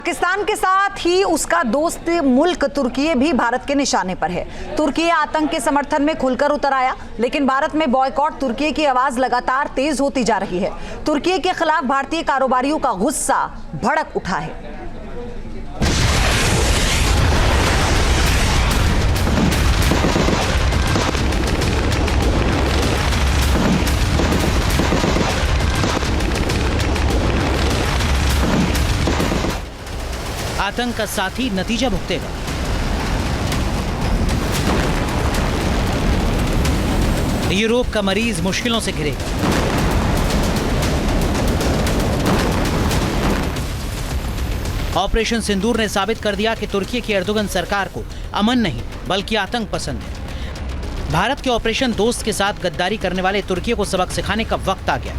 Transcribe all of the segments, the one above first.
पाकिस्तान के साथ ही उसका दोस्त मुल्क तुर्की भी भारत के निशाने पर है। तुर्की आतंक के समर्थन में खुलकर उतर आया, लेकिन भारत में बॉयकॉट तुर्की की आवाज लगातार तेज होती जा रही है। तुर्की के खिलाफ भारतीय कारोबारियों का गुस्सा भड़क उठा है। आतंक का साथी नतीजा भुगतेगा। यूरोप का मरीज मुश्किलों से घिरेगा। ऑपरेशन सिंदूर ने साबित कर दिया कि तुर्की की एर्दोगन सरकार को अमन नहीं बल्कि आतंक पसंद है। भारत के ऑपरेशन दोस्त के साथ गद्दारी करने वाले तुर्की को सबक सिखाने का वक्त आ गया।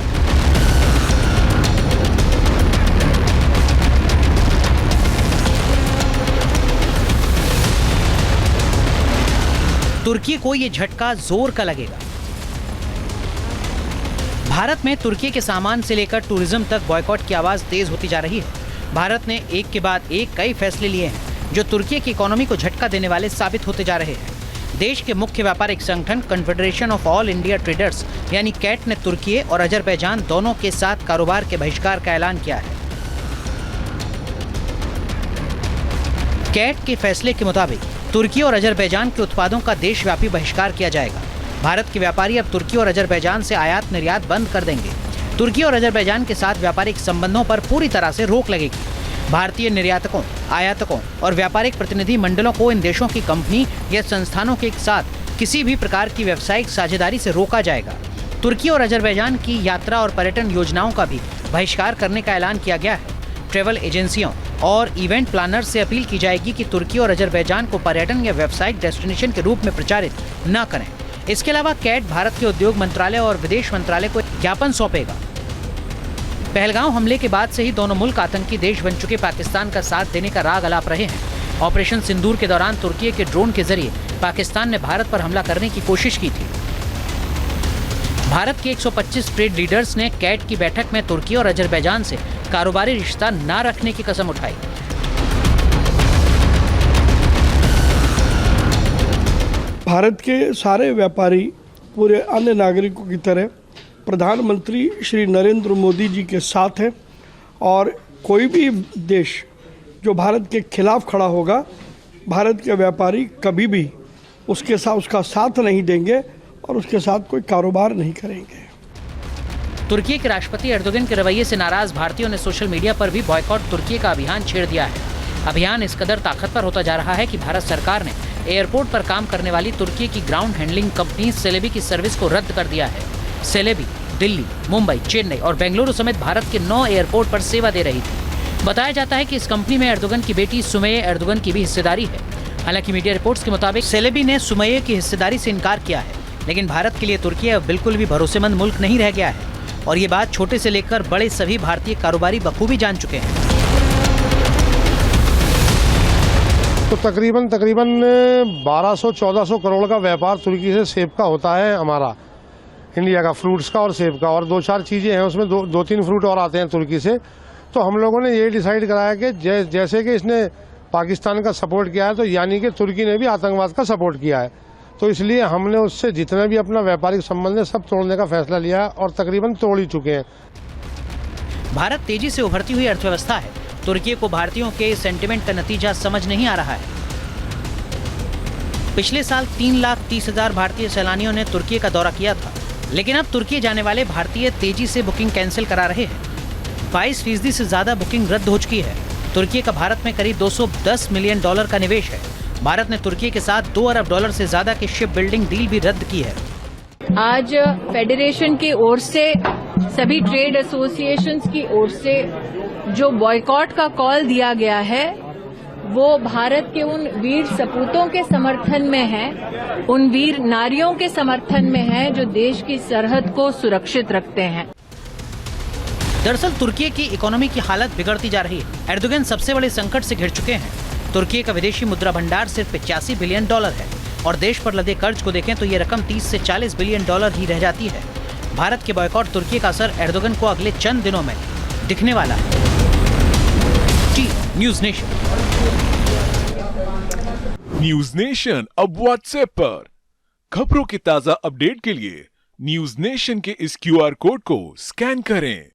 तुर्की को यह झटका जोर का लगेगा। भारत में तुर्की के सामान से लेकर टूरिज्म तक बॉयकॉट की आवाज तेज होती जा रही है। भारत ने एक के बाद एक कई फैसले लिए हैं जो तुर्की की इकोनॉमी को झटका देने वाले साबित होते जा रहे हैं। देश के मुख्य व्यापारिक संगठन confederation of all India traders यानी कैट ने तुर्की और अजरबैजान दोनों के साथ कारोबार के बहिष्कार का ऐलान किया है। कैट के फैसले के मुताबिक तुर्की और अजरबैजान के उत्पादों का देशव्यापी बहिष्कार किया जाएगा। भारत के व्यापारी अब तुर्की और अजरबैजान से आयात निर्यात बंद कर देंगे। तुर्की और अजरबैजान के साथ व्यापारिक संबंधों पर पूरी तरह से रोक लगेगी। भारतीय निर्यातकों, आयातकों और व्यापारिक प्रतिनिधि मंडलों को इन देशों की कंपनी या संस्थानों के साथ किसी भी प्रकार की व्यावसायिक साझेदारी से रोका जाएगा। तुर्की और अजरबैजान की यात्रा और पर्यटन योजनाओं का भी बहिष्कार करने का ऐलान किया गया है। ट्रैवल एजेंसियों और इवेंट प्लानर से अपील की जाएगी कि तुर्की और अजरबैजान को पर्यटन या व्यावसायिक डेस्टिनेशन के रूप में प्रचारित न करें। इसके अलावा कैट भारत के उद्योग मंत्रालय और विदेश मंत्रालय को ज्ञापन सौंपेगा। पहलगांव हमले के बाद से ही दोनों मुल्क आतंकी देश बन चुके पाकिस्तान का साथ देने का राग अलाप रहे हैं। ऑपरेशन सिंदूर के दौरान तुर्की के ड्रोन के जरिए पाकिस्तान ने भारत पर हमला करने की कोशिश की थी। भारत के 125 ट्रेड लीडर्स ने कैट की बैठक में तुर्की और अजरबैजान से कारोबारी रिश्ता न रखने की कसम उठाई। भारत के सारे व्यापारी पूरे अन्य नागरिकों की तरह प्रधानमंत्री श्री नरेंद्र मोदी जी के साथ है और कोई भी देश जो भारत के खिलाफ खड़ा होगा, भारत के व्यापारी कभी भी उसका साथ नहीं देंगे और उसके साथ कोई कारोबार नहीं करेंगे। तुर्की के राष्ट्रपति एर्दोगन के रवैये से नाराज भारतीयों ने सोशल मीडिया पर भी बॉयकॉट तुर्की का अभियान छेड़ दिया है। अभियान इस कदर ताकतवर होता जा रहा है कि भारत सरकार ने एयरपोर्ट पर काम करने वाली तुर्की की ग्राउंड हैंडलिंग कंपनी सेलेबी की सर्विस को रद्द कर दिया है। सेलेबी दिल्ली, मुंबई, चेन्नई और बेंगलुरु समेत भारत के 9 एयरपोर्ट पर सेवा दे रही थी। बताया जाता है कि इस कंपनी में एर्दोगन की बेटी सुमैया एर्दोगन की भी हिस्सेदारी है। हालांकि मीडिया रिपोर्ट्स के मुताबिक सेलेबी ने सुमैया की हिस्सेदारी से इनकार किया है, लेकिन भारत के लिए तुर्की अब बिल्कुल भी भरोसेमंद मुल्क नहीं रह गया है और ये बात छोटे से लेकर बड़े सभी भारतीय कारोबारी बखूबी जान चुके हैं। तो तकरीबन 1200-1400 करोड़ का व्यापार तुर्की से सेब का होता है हमारा, इंडिया का, फ्रूट्स का और सेब का, और 2-4 चीज़ें हैं उसमें, 2-3 फ्रूट और आते हैं तुर्की से। तो हम लोगों ने ये डिसाइड कराया कि जैसे कि इसने पाकिस्तान का सपोर्ट किया है तो यानी कि तुर्की ने भी आतंकवाद का सपोर्ट किया है। तो इसलिए हमने उससे जितने भी अपना व्यापारिक संबंध है सब तोड़ने का फैसला लिया और तकरीबन तोड़ ही चुके हैं। भारत तेजी से उभरती हुई अर्थव्यवस्था है। तुर्की को भारतीयों के सेंटिमेंट का नतीजा समझ नहीं आ रहा है। पिछले साल 3,30,000 भारतीय सैलानियों ने तुर्की का दौरा किया था, लेकिन अब तुर्की जाने वाले भारतीय तेजी से बुकिंग कैंसिल करा रहे हैं। 22% से ज्यादा बुकिंग रद्द हो चुकी है। तुर्की का भारत में करीब $210 मिलियन का निवेश है। भारत ने तुर्की के साथ $2 अरब से ज्यादा की शिप बिल्डिंग डील भी रद्द की है। आज फेडरेशन की ओर से, सभी ट्रेड एसोसिएशंस की ओर से जो बॉयकॉट का कॉल दिया गया है वो भारत के उन वीर सपूतों के समर्थन में है, उन वीर नारियों के समर्थन में है जो देश की सरहद को सुरक्षित रखते हैं। दरअसल तुर्की की इकोनॉमी की हालत बिगड़ती जा रही है। एर्दोगन सबसे बड़े संकट से घिर चुके हैं। तुर्की का विदेशी मुद्रा भंडार सिर्फ $85 बिलियन है और देश पर लदे कर्ज को देखें तो ये रकम $30 से $40 बिलियन ही रह जाती है। भारत के बॉयकॉट तुर्की का असर एर्दोगन को अगले चंद दिनों में दिखने वाला है। जी न्यूज नेशन। न्यूज नेशन अब व्हाट्सएप पर खबरों के ताजा अपडेट के लिए न्यूज नेशन के इस QR कोड को स्कैन करें।